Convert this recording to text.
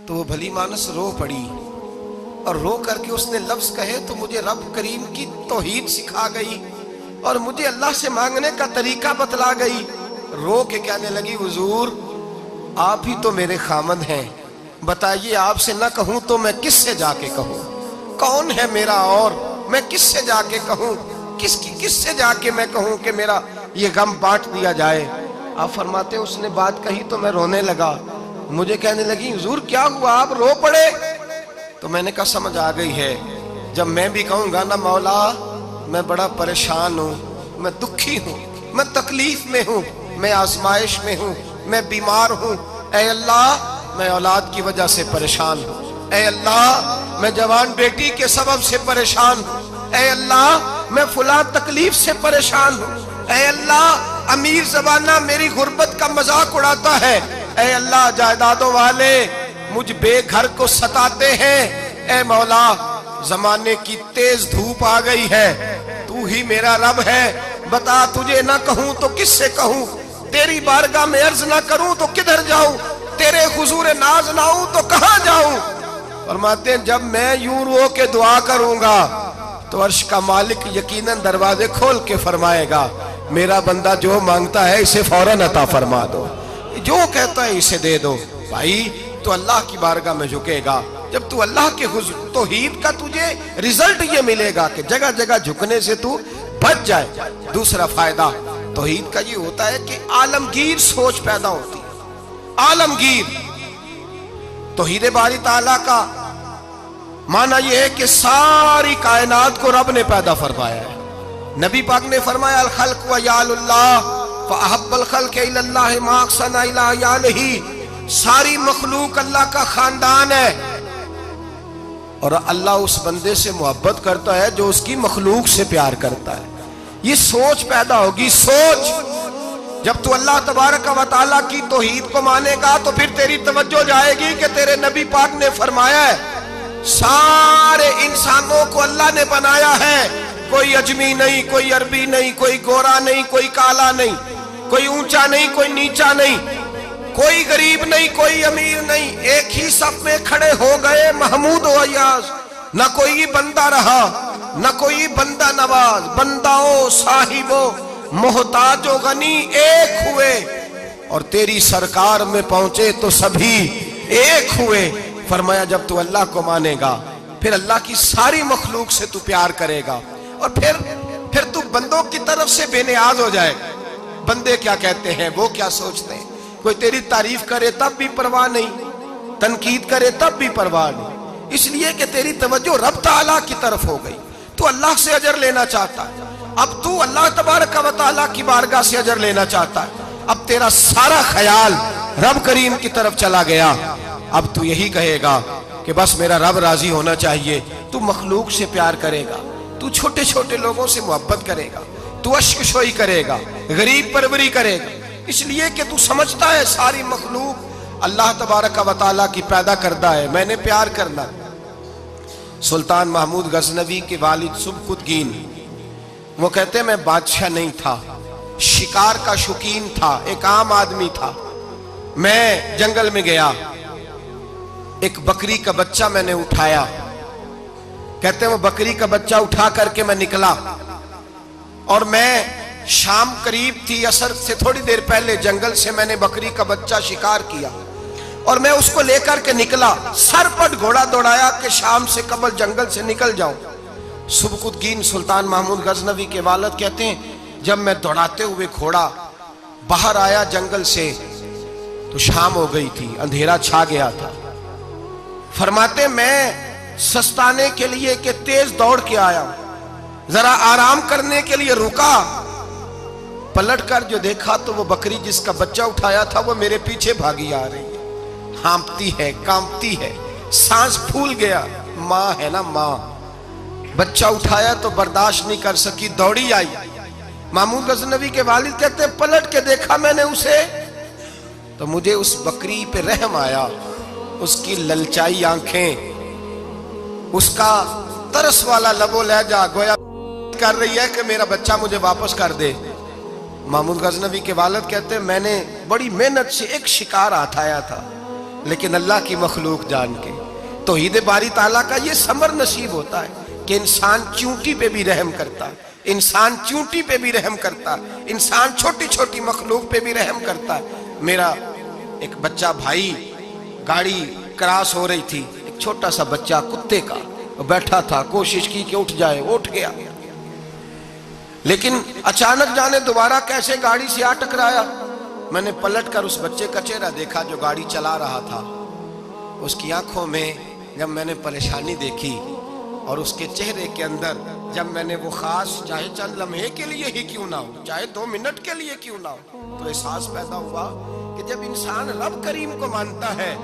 تو وہ بھلی مانس رو پڑی اور رو کر کے اس نے لفظ کہے تو مجھے رب کریم کی توحید سکھا گئی اور مجھے اللہ سے مانگنے کا طریقہ بتلا گئی۔ رو کے کہنے لگی حضور آپ ہی تو میرے خامند ہیں، بتائیے آپ سے نہ کہوں تو میں کس سے جا کے کہوں؟ کون ہے میرا اور میں کس سے جا کے کہوں؟ کس سے جا کے میں کہوں کہ میرا یہ غم بانٹ دیا جائے؟ آپ فرماتے اس نے بات کہی تو میں رونے لگا۔ مجھے کہنے لگی حضور کیا ہوا آپ رو پڑے؟ تو میں نے کہا سمجھ آ گئی ہے، جب میں بھی کہوں گا نا مولا میں بڑا پریشان ہوں، میں دکھی ہوں، میں تکلیف میں ہوں، میں آزمائش میں ہوں، میں بیمار ہوں، اے اللہ میں اولاد کی وجہ سے پریشان ہوں، اے اللہ میں جوان بیٹی کے سبب سے پریشان ہوں، اے اللہ میں فلاں تکلیف سے پریشان ہوں، اے اللہ امیر زبانہ میری غربت کا مذاق اڑاتا ہے، اے اللہ جائیدادوں والے مجھ بے گھر کو ستاتے ہیں، اے مولا زمانے کی تیز دھوپ آ گئی ہے، تو ہی میرا رب ہے، بتا تجھے نہ کہوں تو کس سے کہوں؟ تیری بارگاہ میں عرض نہ کروں تو کدھر جاؤں؟ تیرے حضور ناز نہ ہوں تو کہاں جاؤں؟ فرماتے ہیں جب میں یوں رو کے دعا کروں گا تو عرش کا مالک یقیناً دروازے کھول کے فرمائے گا میرا بندہ جو مانگتا ہے اسے فوراً عطا فرما دو، جو کہتا ہے اسے دے دو۔ بھائی تو اللہ کی بارگاہ میں جھکے گا، جب تو اللہ کے حضور توحید کا تجھے رزلٹ یہ ملے گا کہ جگہ جگہ جھکنے سے تو بچ جائے۔ دوسرا فائدہ توحید کا یہ ہوتا ہے کہ عالمگیر سوچ پیدا ہوتی ہے۔ عالمگیر توحید باری تعالیٰ کا معنی یہ ہے کہ ساری کائنات کو رب نے پیدا فرمایا ہے۔ نبی پاک نے فرمایا الخلق وعیال اللہ فاحب الخلق الی اللہ ما احسن الی عیالہ، ساری مخلوق اللہ کا خاندان ہے اور اللہ اس بندے سے محبت کرتا ہے جو اس کی مخلوق سے پیار کرتا ہے۔ یہ سوچ پیدا ہوگی، سوچ جب تو اللہ تبارک و تعالیٰ کی توحید کو مانے گا تو پھر تیری توجہ جائے گی کہ تیرے نبی پاک نے فرمایا ہے سارے انسانوں کو اللہ نے بنایا ہے، کوئی اجمی نہیں، کوئی عربی نہیں، کوئی گورا نہیں، کوئی کالا نہیں، کوئی اونچا نہیں، کوئی نیچا نہیں، کوئی غریب نہیں، کوئی امیر نہیں، ایک ہی صف میں کھڑے ہو گئے محمود و ایاز، نہ کوئی بندہ رہا نہ کوئی بندہ نواز، بنداؤ صاحبو محتاج و غنی ایک ہوئے اور تیری سرکار میں پہنچے تو سبھی ایک ہوئے۔ فرمایا جب تو اللہ کو مانے گا پھر اللہ کی ساری مخلوق سے تو پیار کرے گا اور پھر تو بندوں کی طرف سے بے نیاز ہو جائے گا۔ بندے کیا کہتے ہیں، وہ کیا سوچتے ہیں، کوئی تیری تعریف کرے تب بھی پرواہ نہیں، تنقید کرے تب بھی پرواہ نہیں، اس لیے کہ تیری توجہ رب تعالیٰ کی طرف ہو گئی، تو اللہ سے اجر لینا چاہتا ہے۔ اب تو اللہ تبارک و تعالیٰ کی بارگاہ سے اجر لینا چاہتا ہے، اب تیرا سارا خیال رب کریم کی طرف چلا گیا، اب تو یہی کہے گا کہ بس میرا رب راضی ہونا چاہیے۔ تو مخلوق سے پیار کرے گا، تو چھوٹے چھوٹے لوگوں سے محبت کرے گا، تو اشک شوئی کرے گا، غریب پروری کرے گا، اس لیے کہ تو سمجھتا ہے ساری مخلوق اللہ تبارک و تعالیٰ کی پیدا کردہ ہے، میں نے پیار کرنا۔ سلطان محمود غزنوی کے والد سبکتگین وہ کہتے ہیں میں بادشاہ نہیں تھا، شکار کا شوقین تھا، ایک عام آدمی تھا۔ میں جنگل میں گیا، ایک بکری کا بچہ میں نے اٹھایا، کہتے ہیں وہ بکری کا بچہ اٹھا کر کے میں نکلا اور میں شام قریب تھی، عصر سے تھوڑی دیر پہلے جنگل سے میں نے بکری کا بچہ شکار کیا اور میں اس کو لے کر کے نکلا، سر پٹ گھوڑا دوڑایا کہ شام سے قبل جنگل سے نکل جاؤں۔ سبکتگین سلطان محمود غزنوی کے والد کہتے ہیں جب میں دوڑاتے ہوئے گھوڑا باہر آیا جنگل سے تو شام ہو گئی تھی، اندھیرا چھا گیا تھا۔ فرماتے میں سستانے کے لیے کہ تیز دوڑ کے آیا، ذرا آرام کرنے کے لیے رکا، پلٹ کر جو دیکھا تو وہ بکری جس کا بچہ اٹھایا تھا وہ میرے پیچھے بھاگی آ رہی ہے، ہانپتی ہے، کانپتی ہے، سانس پھول گیا، ماں ہے نا ماں، بچہ اٹھایا تو برداشت نہیں کر سکی، دوڑی آئی۔ محمود غزنوی کے والد کہتے ہیں پلٹ کے دیکھا میں نے اسے تو مجھے اس بکری پہ رحم آیا، اس کی للچائی آنکھیں، اس کا ترس والا لب و لہجہ گویا کر رہی ہے کہ میرا بچہ مجھے واپس کر دے۔ محمود غزنوی کے والد کہتے ہیں میں نے بڑی محنت سے ایک شکار ہاتھ آیا تھا، لیکن اللہ کی مخلوق جان کے توحید باری تعالیٰ کا یہ ثمر نصیب ہوتا ہے کہ انسان چونٹی پہ بھی رحم کرتا ہے، انسان چونٹی پہ بھی رحم کرتا ہے، انسان چھوٹی چھوٹی مخلوق پہ بھی رحم کرتا ہے۔ میرا ایک بچہ بھائی، گاڑی کراس ہو رہی تھی، ایک چھوٹا سا بچہ کتے کا بیٹھا تھا، کوشش کی کہ اٹھ جائے، اٹھ گیا، لیکن اچانک جانے دوبارہ کیسے گاڑی سے آ ٹکرایا۔ میں نے پلٹ کر اس بچے کا چہرہ دیکھا جو گاڑی چلا رہا تھا، اس کی آنکھوں میں جب میں نے پریشانی دیکھی اور اس کے چہرے کے اندر جب میں نے وہ خاص، چاہے چند لمحے کے لیے ہی کیوں نہ ہو، چاہے 2 منٹ کے لیے کیوں نہ ہو، تو احساس پیدا ہوا کہ جب انسان رب کریم کو مانتا ہے